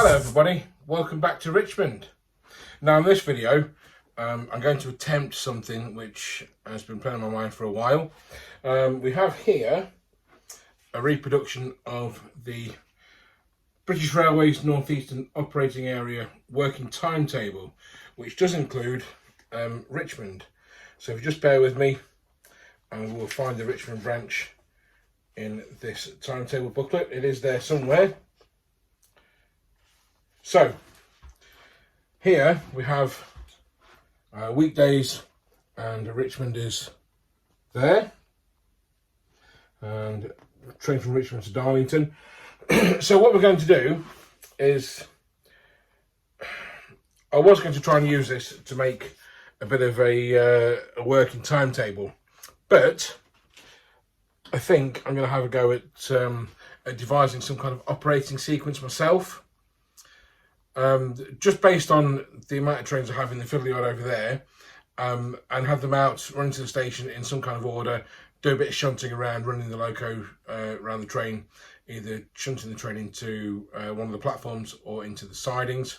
Hello everybody, welcome back to Richmond. Now in this video I'm going to attempt something which has been playing on my mind for a while. We have here a reproduction of the British Railways North Eastern Operating Area working timetable, which does include Richmond. So if you just bear with me and we'll find the Richmond branch in this timetable booklet. It is there somewhere. So here we have weekdays, and Richmond is there, and train from Richmond to Darlington. So what we're going to do is, I was going to try and use this to make a bit of a working timetable, but I think I'm going to have a go at devising some kind of operating sequence myself. Just based on the amount of trains I have in the fiddle yard over there, and have them out running to the station in some kind of order, do a bit of shunting around, running the loco around the train, either shunting the train into one of the platforms or into the sidings,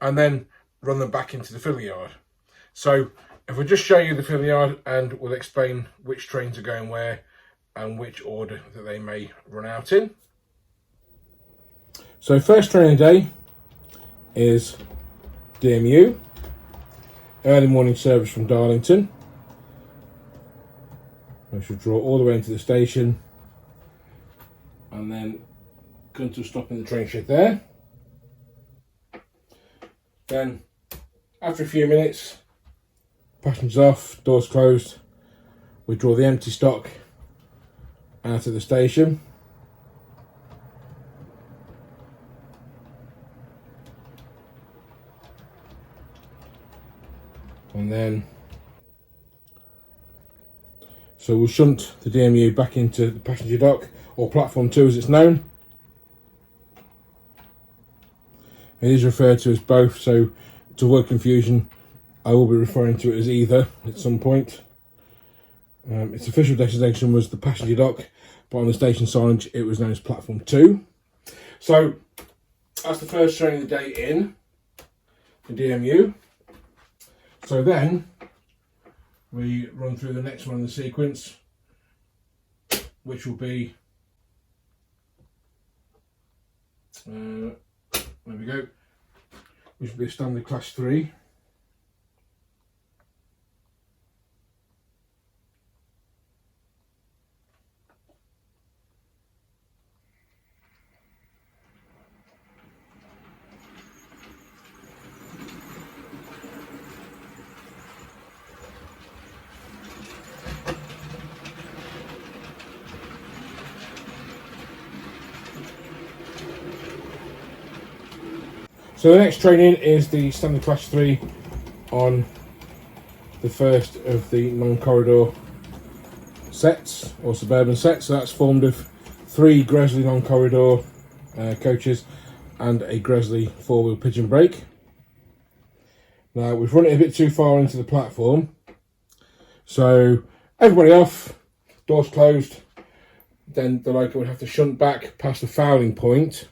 and then run them back into the fiddle yard. So if we just show you the fiddle yard, and we'll explain which trains are going where and which order that they may run out in. So first train of the day is DMU, early morning service from Darlington. I should draw all the way into the station and then come to a stop in the train shed there. Then after a few minutes, passengers off, doors closed, we draw the empty stock out of the station. And then, so we'll shunt the DMU back into the passenger dock, or platform 2 as it's known. It is referred to as both, so to avoid confusion, I will be referring to it as either at some point. Its official designation was the passenger dock, but on the station signage it was known as platform 2. So that's the first train of the day in the DMU. So then we run through the next one in the sequence, which will be, there we go, which will be a standard class 3. So the next train in is the standard class 3 on the first of the non-corridor sets, or suburban sets. So that's formed of 3 Gresley non-corridor coaches and a Gresley 4-wheel pigeon brake. Now we've run it a bit too far into the platform, so everybody off, doors closed, then the loco would have to shunt back past the fouling point.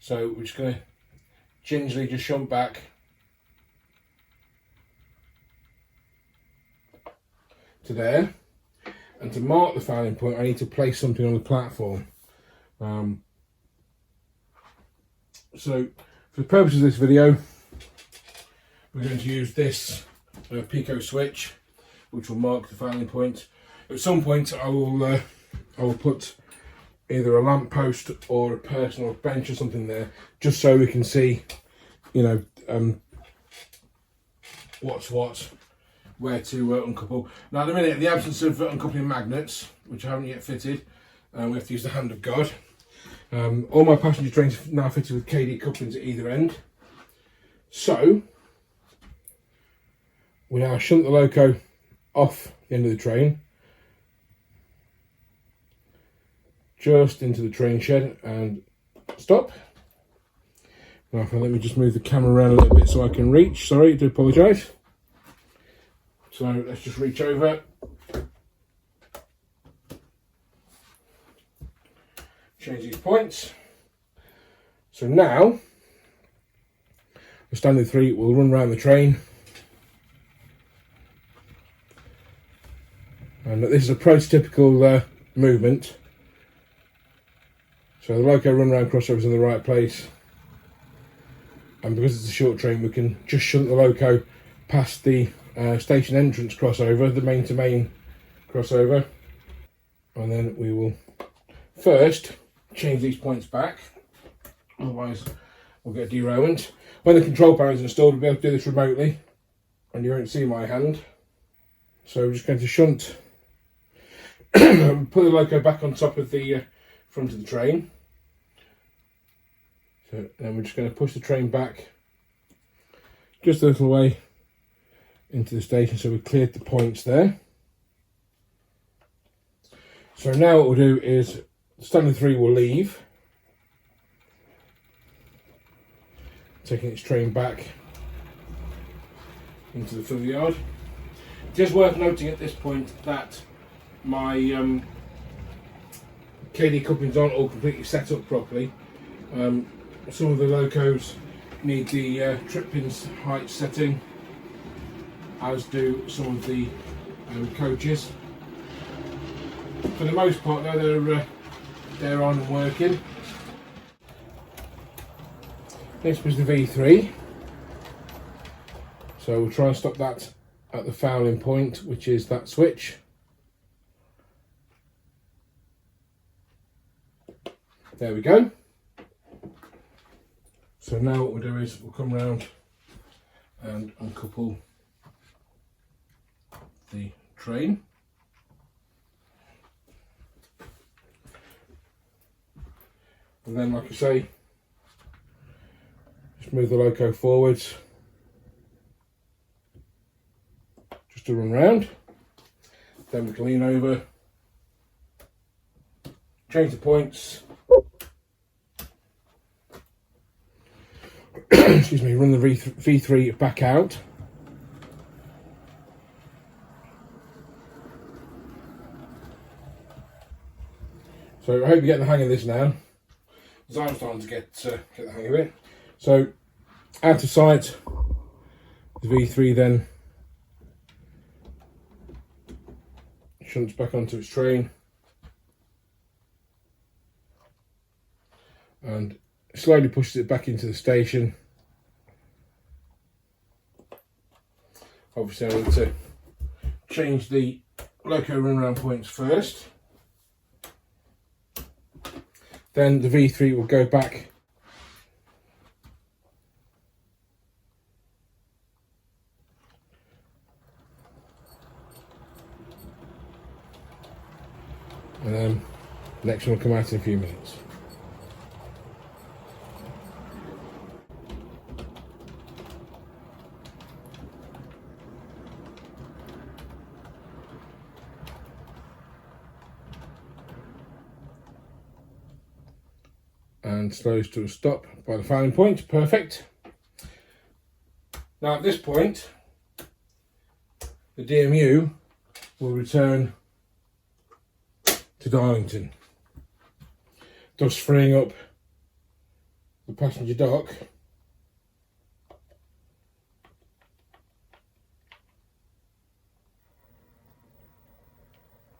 So we're just going to gingerly just shunt back to there, and to mark the fouling point I need to place something on the platform. So for the purpose of this video, we're going to use this Pico switch, which will mark the fouling point. At some point I will put either a lamp post or a person or a bench or something there, just so we can see, you know, what's what, where to uncouple. Now at the minute, in the absence of uncoupling magnets, which I haven't yet fitted, we have to use the hand of God. All my passenger trains are now fitted with KD couplings at either end. So we now shunt the loco off the end of the train, just into the train shed, and stop. Now let me just move the camera around a little bit so I can reach. Sorry, I do apologise. So let's just reach over, change these points, So now the standard 3 will run around the train, and this is a prototypical movement. So the loco run around crossovers in the right place, and because it's a short train we can just shunt the loco past the station entrance crossover, the main to main crossover, and then we will first change these points back, otherwise we'll get derailment. When the control panel is installed we'll be able to do this remotely and you won't see my hand. So we're just going to shunt, put the loco back on top of the front of the train. So then we're just going to push the train back just a little way into the station, so we cleared the points there. So now what we'll do is standard 3 will leave, taking its train back into the fill yard. Just worth noting at this point that my KD couplings aren't all completely set up properly. Some of the locos need the trip pins height setting, as do some of the coaches. For the most part though, they're on and working. Next was the V3. So we'll try and stop that at the fouling point, which is that switch. There we go. So now what we'll do is we'll come round and uncouple the train. And then, like I say, just move the loco forwards just to run round. Then we can lean over, change the points, excuse me, run the V3 back out. So I hope you get the hang of this now, because I'm starting to get the hang of it. So out of sight, the V3 then shunts back onto its train and slowly pushes it back into the station. Obviously I need to change the loco run around points first. Then the V3 will go back and then the next one will come out in a few minutes. And slows to a stop by the fouling point. Perfect. Now at this point the DMU will return to Darlington, thus freeing up the passenger dock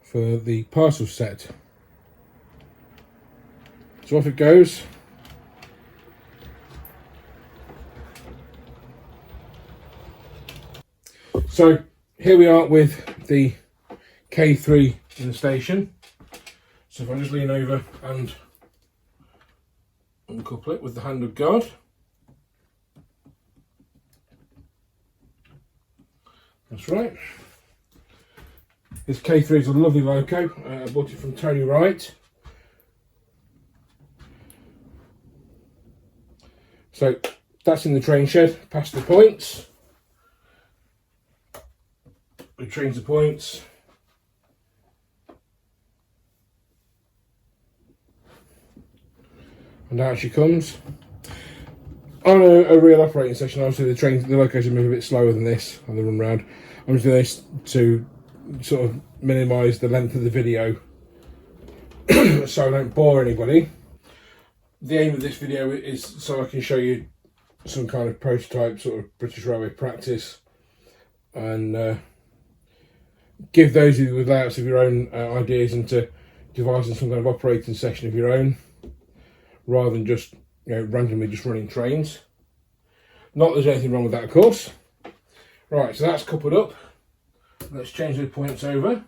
for the parcel set. So off it goes. So here we are with the K3 in the station. So if I just lean over and uncouple it with the handle guard. That's right. This K3 is a lovely loco. I bought it from Tony Wright. So that's in the train shed, past the points. We change the points. And out she comes. On a real operating session, obviously the locos move a bit slower than this on the run round. I'm just doing this to sort of minimise the length of the video so I don't bore anybody. The aim of this video is so I can show you some kind of prototype sort of British Railway practice, and give those of you with layouts of your own ideas into devising some kind of operating session of your own, rather than just randomly just running trains. Not that there's anything wrong with that, of course. Right, so that's coupled up. Let's change the points over.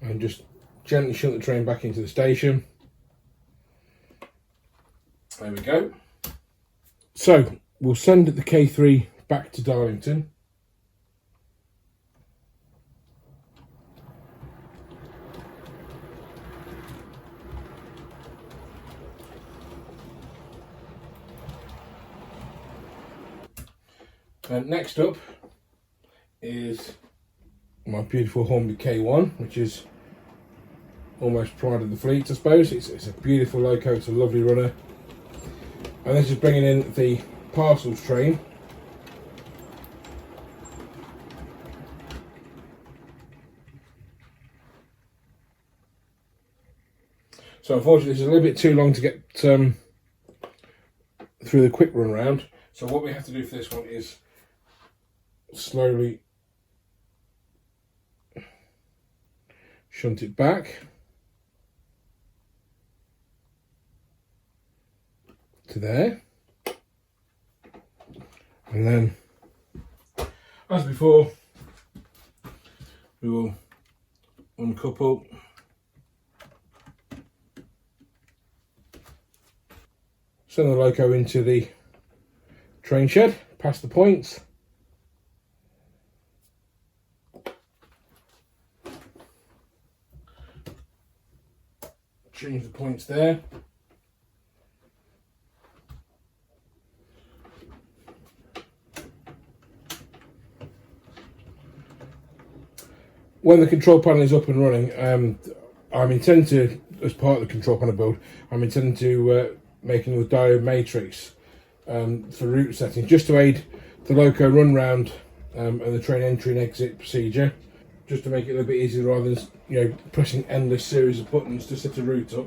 And just gently shunt the train back into the station. There we go. So we'll send the K3 back to Darlington. And next up is my beautiful Hornby K1, which is almost pride of the fleet, I suppose. It's a beautiful loco, it's a lovely runner. And this is bringing in the Parcels train. So unfortunately, it's a little bit too long to get through the quick run round. So what we have to do for this one is slowly shunt it back to there, and then, as before, we will uncouple, send the loco into the train shed, past the points. Change the points there. When the control panel is up and running, I'm intending to, as part of the control panel build, I'm intending to make another diode matrix for route setting, just to aid the loco run round and the train entry and exit procedure, just to make it a little bit easier rather than pressing endless series of buttons to set a route up.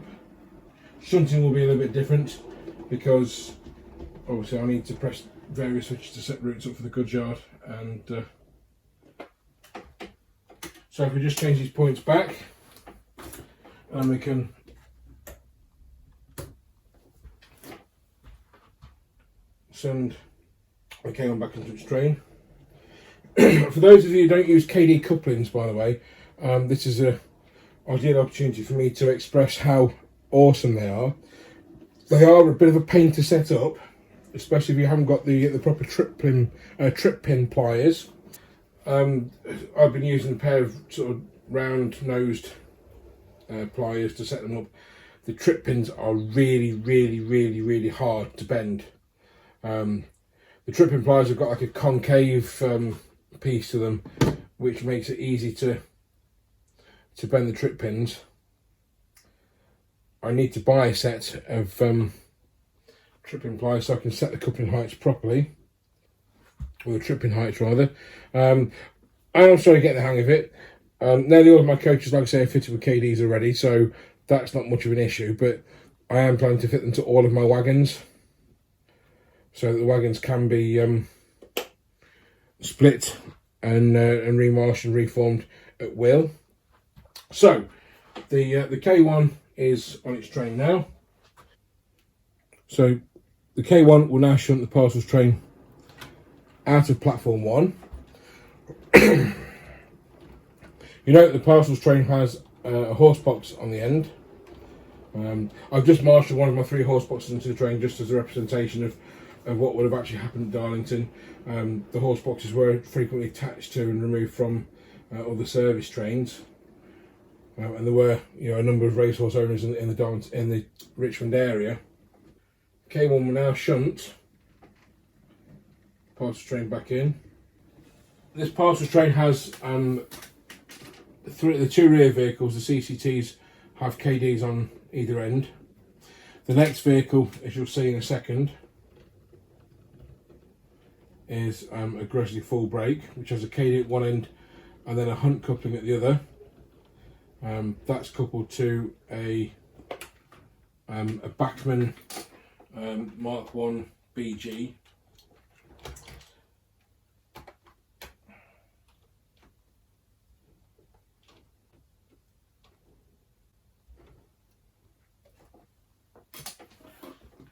Shunting will be a little bit different because obviously I need to press various switches to set routes up for the goods yard, and so if we just change these points back, and we can send the K1 back into its train. For those of you who don't use KD couplings, by the way, this is an ideal opportunity for me to express how awesome they are. They are a bit of a pain to set up, especially if you haven't got the proper trip pin pliers. I've been using a pair of sort of round-nosed pliers to set them up. The trip pins are really hard to bend. The trip pin pliers have got like a concave piece to them, which makes it easy to bend the trip pins. I need to buy a set of trip pin pliers so I can set the coupling heights properly, or the trip pin heights rather. I'm starting to get the hang of it. Nearly all of my coaches, like I say, are fitted with KDs already, so that's not much of an issue, but I am planning to fit them to all of my wagons, so that the wagons can be split and remarched and reformed at will. So the K1 is on its train now. So the K1 will now shunt the Parcels train out of platform 1. You know, the Parcels train has a horse box on the end. I've just marshalled one of my 3 horse boxes into the train just as a representation of what would have actually happened at Darlington. The horse boxes were frequently attached to and removed from other service trains, and there were a number of racehorse owners in the Richmond area. K1 will now shunt Parcels train back in. This Parcels train has the 2 rear vehicles, the CCTs, have KDs on either end. The next vehicle, as you'll see in a second, is a Grizzly full brake, which has a KD at one end and then a hunt coupling at the other. That's coupled to a Bachmann Mark 1 BG.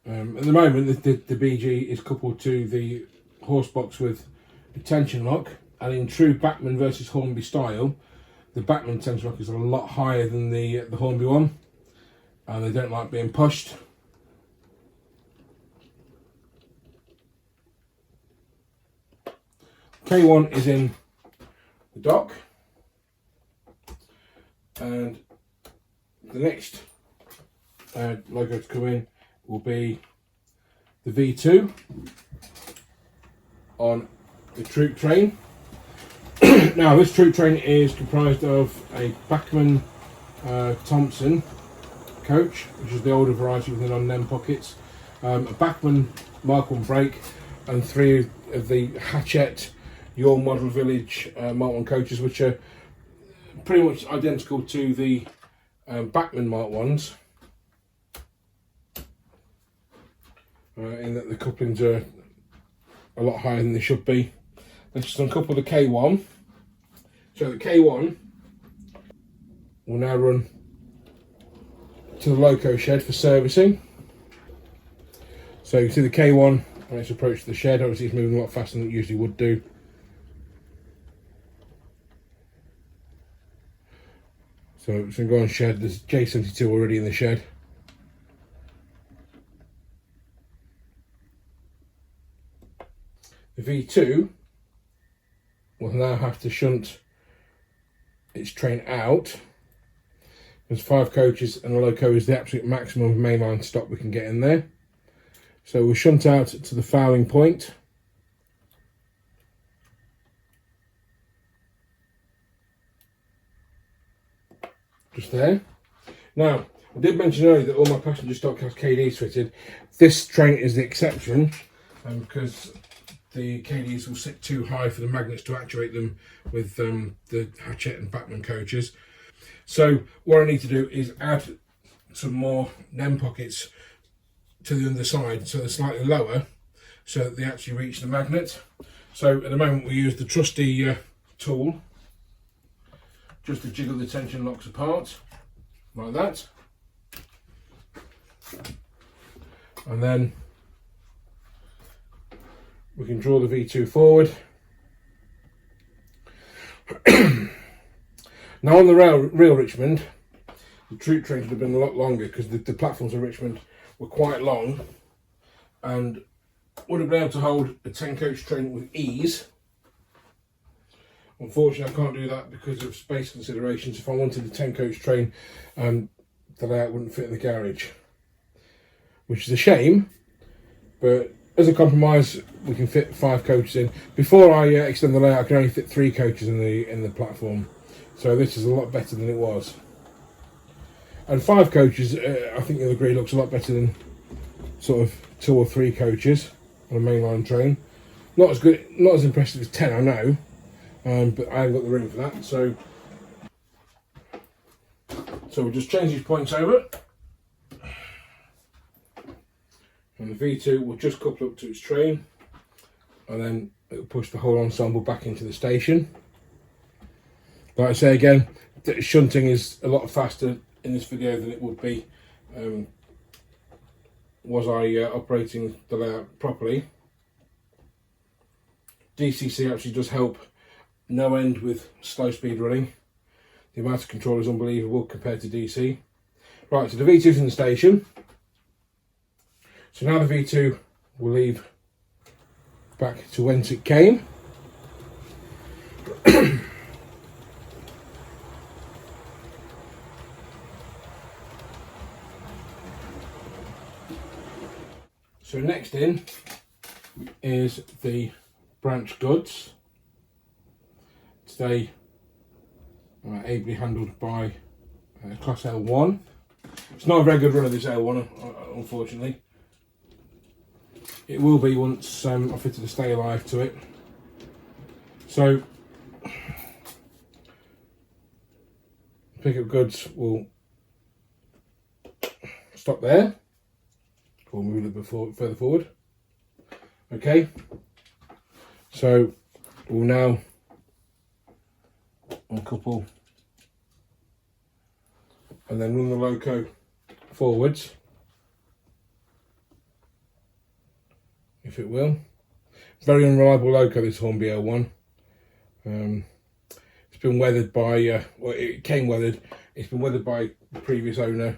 At the moment, the BG is coupled to the horse box with a tension lock, and in true Bachmann versus Hornby style, the Bachmann tension lock is a lot higher than the Hornby one, and they don't like being pushed. K1 is in the dock, and the next logo to come in will be the V2 on the troop train. Now this troop train is comprised of a Bachmann Thompson coach, which is the older variety with the non-NEM pockets, a Bachmann Mark 1 brake, and 3 of the Hachette Your Model Village Mark 1 coaches, which are pretty much identical to the Bachmann Mark 1s, in that the couplings are a lot higher than they should be. Let's just uncouple the K1. So the K1 will now run to the loco shed for servicing. So you can see the K1 when it's approached the shed, obviously it's moving a lot faster than it usually would do. So it's going to go on shed. There's J72 already in the shed. The V2 will now have to shunt its train out. There's 5 coaches and a loco is the absolute maximum of mainline stock we can get in there. So we'll shunt out to the fouling point. Just there. Now, I did mention earlier that all my passenger stock has KDs fitted. This train is the exception, because the KDs will sit too high for the magnets to actuate them with the Hachette and Bachmann coaches. So what I need to do is add some more NEM pockets to the underside, so they're slightly lower, so that they actually reach the magnet. So at the moment we use the trusty tool just to jiggle the tension locks apart, like that. And then we can draw the V2 forward. Now on the real Richmond, the troop trains would have been a lot longer, because the platforms of Richmond were quite long and would have been able to hold a 10 coach train with ease. Unfortunately I can't do that because of space considerations. If I wanted a 10 coach train, the layout wouldn't fit in the garage, which is a shame, but as a compromise we can fit 5 coaches in. Before I extend the layout I can only fit 3 coaches in the platform, so this is a lot better than it was. And 5 coaches, I think you'll agree, looks a lot better than sort of 2 or 3 coaches on a mainline train. Not as good, not as impressive as 10, I know, but I haven't got the room for that. So we'll just change these points over, and the V2 will just couple up to its train, and then it'll push the whole ensemble back into the station. Like I say again, shunting is a lot faster in this video than it would be was I operating the layout properly. DCC actually does help no end with slow speed running. The amount of control is unbelievable compared to DC. Right, so the V2's in the station. So now the V2 will leave back to whence it came. So next in is the branch goods. Today ably handled by Class L1. It's not a very good run of this L1, unfortunately. It will be once I fitted a stay alive to it. So pickup goods will stop there. We'll move a little bit further forward. Okay, so we'll now uncouple and then run the loco forwards, if it will. Very unreliable loco, this Hornby L1. It's been weathered by, well, it came weathered. It's been weathered by the previous owner,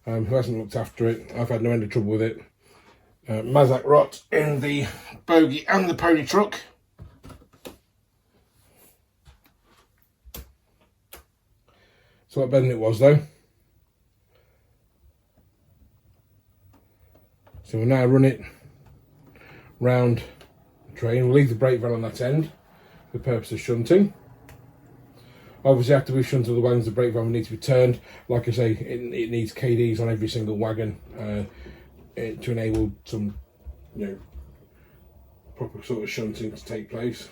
who hasn't looked after it. I've had no end of trouble with it. Mazak rot in the bogie and the pony truck. It's a lot better than it was though. So we'll now run it round the train. We'll leave the brake van on that end for the purpose of shunting. Obviously after we've shunted the wagons, the brake van will need to be turned. Like I say, it needs KDs on every single wagon to enable some, you know, proper sort of shunting to take place.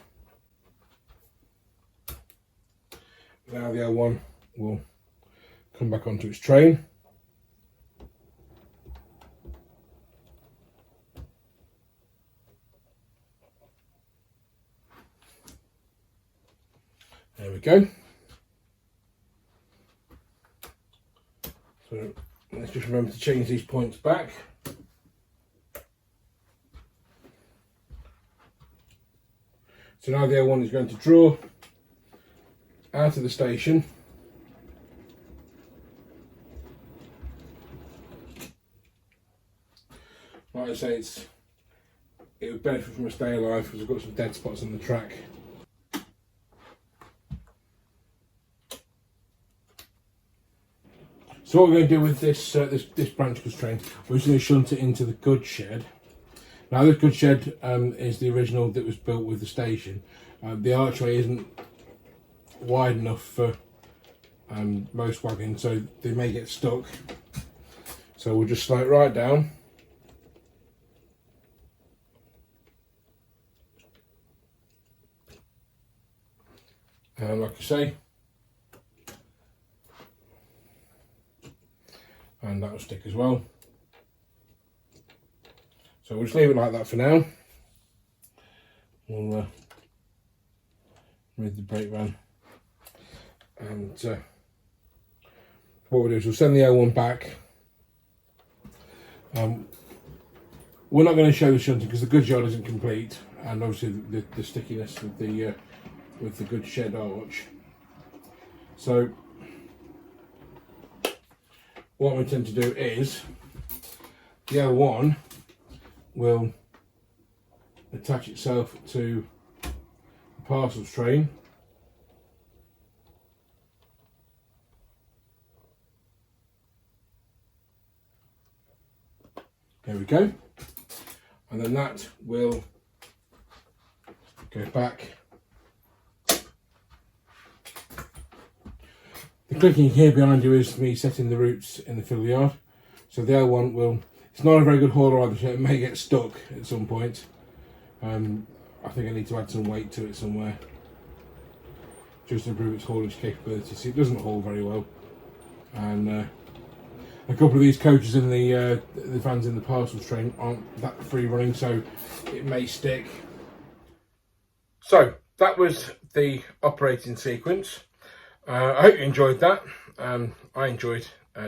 Now the L1 will come back onto its train. There we go. So let's just remember to change these points back. So now the L1 is going to draw out of the station. Like I say, it would benefit from a stay alive because I've got some dead spots on the track. So what we're going to do with this this branch goods train, we're just going to shunt it into the goods shed. Now this goods shed is the original that was built with the station. The archway isn't wide enough for most wagons, so they may get stuck. So we'll just slide it right down. And like I say, and that'll stick as well. So we'll just leave it like that for now. We'll remove the brake van, and what we'll do is we'll send the L1 back. We're not going to show the shunting because the goods yard isn't complete, and obviously the stickiness with the goods shed arch. So what we intend to do is the L1 will attach itself to the parcels train. There we go. And then that will go back. The clicking you hear behind you is me setting the roots in the fiddle yard. So the L1 will, it's not a very good hauler either, so it may get stuck at some point. I think I need to add some weight to it somewhere, just to improve its haulage capability. See, it doesn't haul very well. And a couple of these coaches in the vans in the parcels train aren't that free running, so it may stick. So that was the operating sequence. I hope you enjoyed that. I enjoyed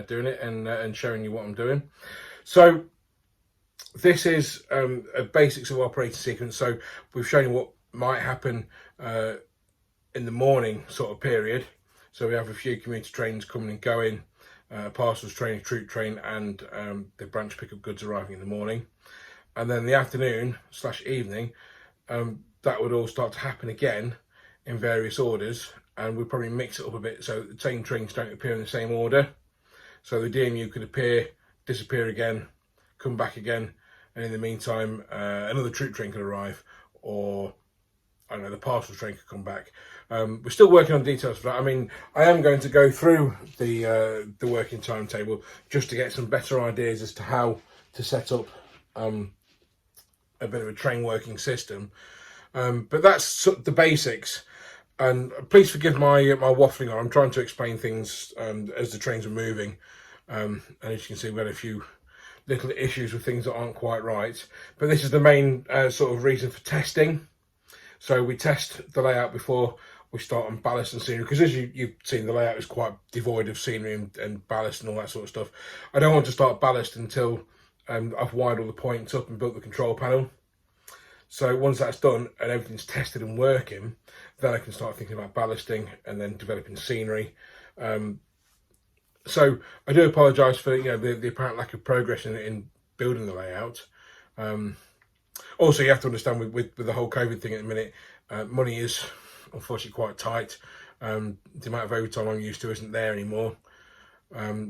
doing it and showing you what I'm doing. So this is a basics of operating sequence. So we've shown you what might happen in the morning sort of period. So we have a few commuter trains coming and going, parcels train, a troop train, and the branch pickup goods arriving in the morning. And then the afternoon / evening, that would all start to happen again in various orders, and we'll probably mix it up a bit so the same trains don't appear in the same order. So the DMU could appear, disappear again, come back again, and in the meantime another troop train could arrive, or I don't know, the parcels train could come back. We're still working on details for that. I mean, I am going to go through the working timetable just to get some better ideas as to how to set up a bit of a train working system. But that's the basics. And please forgive my waffling on. I'm trying to explain things as the trains are moving. And as you can see, we had a few little issues with things that aren't quite right. But this is the main sort of reason for testing. So we test the layout before we start on ballast and scenery, because as you've seen, the layout is quite devoid of scenery and ballast and all that sort of stuff. I don't want to start ballast until I've wired all the points up and built the control panel. So once that's done and everything's tested and working, then I can start thinking about ballasting and then developing scenery. So I do apologise for the apparent lack of progress in building the layout. Also, you have to understand with the whole COVID thing at the minute, money is unfortunately quite tight. The amount of overtime I'm used to isn't there anymore.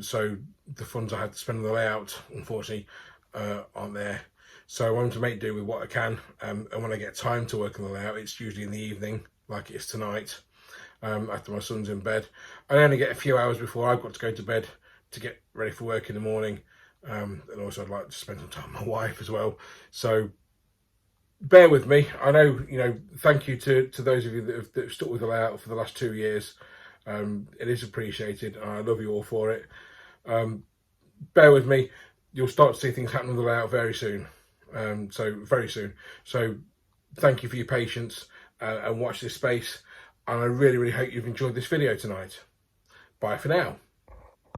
So the funds I had to spend on the layout, unfortunately, aren't there. So I wanted to make do with what I can. And when I get time to work on the layout, it's usually in the evening, like it is tonight, after my son's in bed. I only get a few hours before I've got to go to bed to get ready for work in the morning. And also I'd like to spend some time with my wife as well. So bear with me. I know, thank you to those of you that have stuck with the layout for the last 2 years. It is appreciated, and I love you all for it. Bear with me. You'll start to see things happen with the layout very soon. So very soon. So thank you for your patience and watch this space. And I really, really hope you've enjoyed this video tonight. Bye for now.